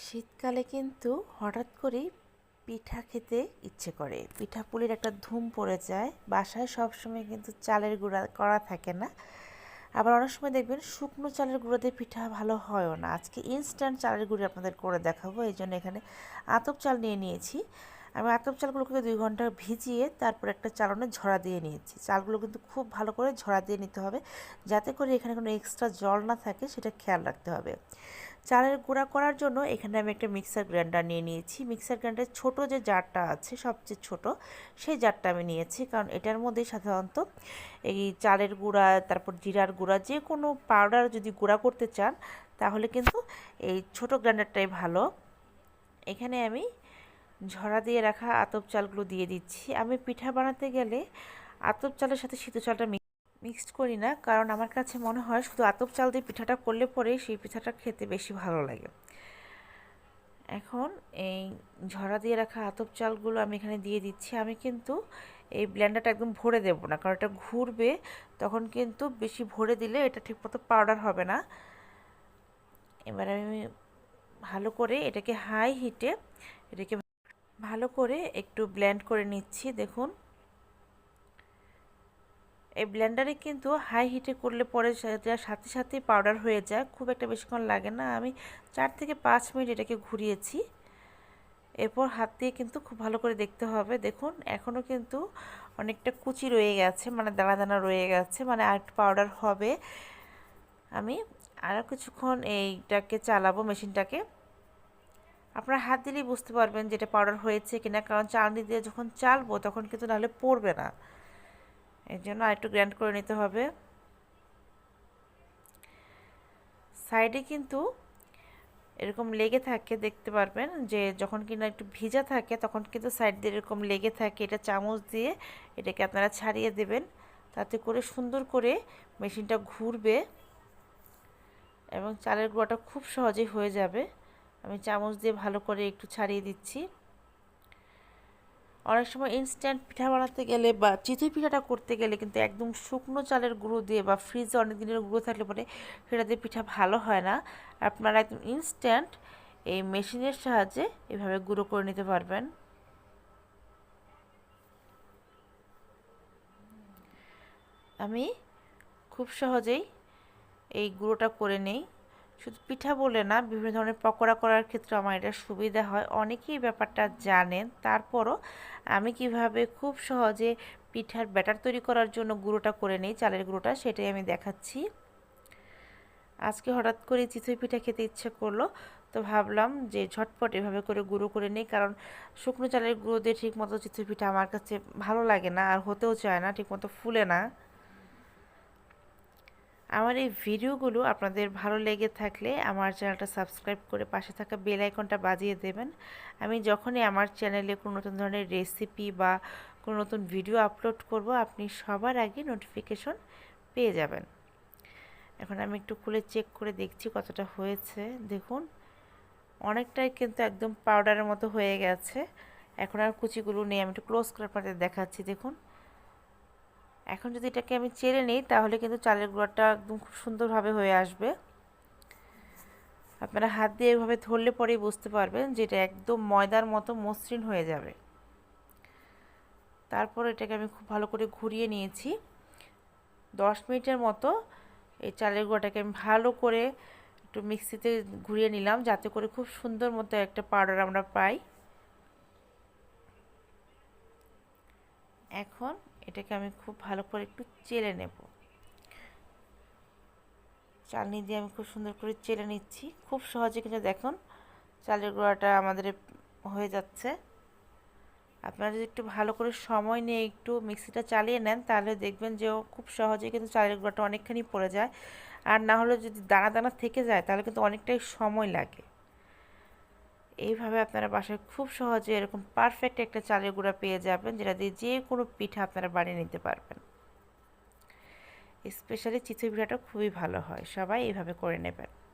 শীতকালে কিন্তু হঠাৎ করেই পিঠা খেতে ইচ্ছে করে। পিঠাপুলির একটা ধুম পড়ে যায়। বাসায় সবসময় কিন্তু চালের গুঁড়া করা থাকে না। আবার অনেক সময় দেখবেন শুকনো চালের গুঁড়ো দিয়ে পিঠা ভালো হয়ও না। আজকে ইনস্ট্যান্ট চালের গুঁড়ি আপনাদের করে দেখাবো। এই জন্য এখানে আতপ চাল নিয়ে নিয়েছি। আমি আতপ চালগুলোকে 2 ঘন্টা ভিজিয়ে তারপর একটা চালনে ঝরা দিয়ে নিয়েছি। চালগুলো কিন্তু খুব ভালো করে ঝরা দিয়ে নিতে হবে, যাতে করে এখানে কোনো এক্সট্রা জল না থাকে, সেটা খেয়াল রাখতে হবে। চালের গুঁড়া করার জন্য এখানে আমি একটা মিক্সার গ্রাইন্ডার নিয়ে নিয়েছি। মিক্সার গ্রাইন্ডারের ছোটো যে জারটা আছে, সবচেয়ে ছোট, সেই জারটা আমি নিয়েছি, কারণ এটার মধ্যে সাধারণত এই চালের গুঁড়া, তারপর জিরার গুঁড়া, যে কোনো পাউডার যদি গুঁড়া করতে চান তাহলে কিন্তু এই ছোট গ্রাইন্ডারটাই ভালো। এখানে আমি ঝরা দিয়ে রাখা আতপ চালগুলো দিয়ে দিচ্ছি। আমি পিঠা বানাতে গেলে আতপ চালের সাথে সিদ্ধ চালটা মিক্সড করি না, কারণ আমার কাছে মনে হয় শুধু আতপ চাল দিয়ে পিঠাটা করলে পরে সেই পিঠাটা খেতে বেশি ভালো লাগে। এখন এই ঝরা দিয়ে রাখা আতপ চালগুলো আমি এখানে দিয়ে দিচ্ছি। আমি কিন্তু এই ব্লেন্ডারটা একদম ভরে দেব না, কারণ এটা ঘুরবে, তখন কিন্তু বেশি ভরে দিলে এটা ঠিকমতো পাউডার হবে না। এবার আমি ভালো করে এটাকে হাই হিটে এটাকে ভালো করে একটু ব্লেন্ড করে নিচ্ছি। দেখুন, এই ব্লেন্ডারে কিন্তু হাই হিটে করলে পরে সাথে সাথেই পাউডার হয়ে যায়, খুব একটা বেশিক্ষণ লাগে না। আমি 4 থেকে 5 মিনিট এটাকে ঘুরিয়েছি। এরপর হাত দিয়ে কিন্তু খুব ভালো করে দেখতে হবে। দেখুন, এখনও কিন্তু অনেকটা কুচি রয়ে গেছে, মানে দানা দানা রয়ে গেছে, মানে আরেকটু পাউডার হবে। আমি আরও কিছুক্ষণ এইটাকে চালাবো, মেশিনটাকে। আপনারা হাত দিলেই বুঝতে পারবেন যেটা পাউডার হয়েছে কিনা, কারণ চালনি দিয়ে যখন চালবো তখন কিন্তু নাহলে পড়বে না। এর জন্য আরেকটু গ্রাইন্ড করে নিতে হবে। সাইডে কিন্তু এরকম লেগে থাকে, দেখতে পারবেন যে যখন কিনা একটু ভিজা থাকে তখন কিন্তু সাইড দিয়ে এরকম লেগে থাকে। এটা চামচ দিয়ে এটাকে আপনারা ছাড়িয়ে দেবেন, তাতে করে সুন্দর করে মেশিনটা ঘুরবে এবং চালের গুঁড়াটা খুব সহজেই হয়ে যাবে। আমি চামচ দিয়ে ভালো করে একটু ছাড়িয়ে দিচ্ছি। অনেক সময় ইনস্ট্যান্ট পিঠা বানাতে গেলে বা চিতই পিঠাটা করতে গেলে কিন্তু একদম শুকনো চালের গুঁড়ো দিয়ে বা ফ্রিজে অনেক দিনের গুঁড়ো থাকলে পরে সেটা দিয়ে পিঠা ভালো হয় না। আপনারা একদম ইনস্ট্যান্ট এই মেশিনের সাহায্যে এভাবে গুঁড়ো করে নিতে পারবেন। আমি খুব সহজেই এই গুঁড়োটা করে নেই। শুধু পিঠা বলে না, বিভিন্ন ধরনের পকোড়া করার ক্ষেত্রে আমার এটা সুবিধা হয়। অনেকেই ব্যাপারটা জানেন, তারপরও আমি কিভাবে খুব সহজে পিঠার ব্যাটার তৈরি করার জন্য গুঁড়োটা করে নিই, চালের গুঁড়োটা, সেটাই আমি দেখাচ্ছি। আজকে হঠাৎ করে চিতই পিঠা খেতে ইচ্ছে করলো, তো ভাবলাম যে ঝটপট এভাবে করে গুঁড়ো করে নিই, কারণ শুকনো চালের গুঁড়ো দিয়ে ঠিকমতো চিতই পিঠা আমার কাছে ভালো লাগে না, আর হতেও চায় না, ঠিকমতো ফুলে না। আমার এই ভিডিওগুলো আপনাদের ভালো লেগে থাকলে আমার চ্যানেলটা সাবস্ক্রাইব করে পাশে থাকা বেল আইকনটা বাজিয়ে দেবেন। আমি যখনই আমার চ্যানেলে কোনো নতুন ধরনের রেসিপি বা কোনো নতুন ভিডিও আপলোড করব, আপনি সবার আগে নোটিফিকেশন পেয়ে যাবেন। এখন আমি একটু খুলে চেক করে দেখছি কতটা হয়েছে। দেখুন, অনেকটাই কিন্তু একদম পাউডারের মতো হয়ে গেছে। এখন আর কুচিগুলো নেই, আমি একটু ক্লোজ করে আপনাদের দেখাচ্ছি। দেখুন, এখন যদি এটাকে আমি চেড়ে নিই তাহলে কিন্তু চালের গুঁড়াটা একদম খুব সুন্দরভাবে হয়ে আসবে। আপনারা হাত দিয়ে এভাবে ধরলে পরেই বুঝতে পারবেন যে এটা একদম ময়দার মতো মসৃণ হয়ে যাবে। তারপর এটাকে আমি খুব ভালো করে ঘুরিয়ে নিয়েছি। 10 মিনিটের মতো এই চালের গুঁড়াটাকে আমি ভালো করে একটু মিক্সিতে ঘুরিয়ে নিলাম, যাতে করে খুব সুন্দর মতো একটা পাউডার আমরা পাই। এখন এটাকে আমি খুব ভালো করে একটু চেলে নেব। চালনি দিয়ে আমি খুব সুন্দর করে চেলে নিচ্ছি। খুব সহজে কিন্তু দেখুন চালের গুঁড়াটা আমাদের হয়ে যাচ্ছে। আপনারা যদি একটু ভালো করে সময় নিয়ে একটু মিক্সিটা চালিয়ে নেন তাহলে দেখবেন যে ও খুব সহজেই কিন্তু চালের গুঁড়াটা অনেকখানি পড়ে যায়। আর না হলে যদি দানা দানা থেকে যায় তাহলে কিন্তু অনেকটাই সময় লাগে। এইভাবে আপনারা বাসায় খুব সহজে এরকম পারফেক্ট একটা চালের গুঁড়া পেয়ে যাবেন, যেটা দিয়ে যে কোনো পিঠা আপনারা বানিয়ে নিতে পারবেন। স্পেশালি চিতই পিঠাটা খুবই ভালো হয়, সবাই এইভাবে করে নেবেন।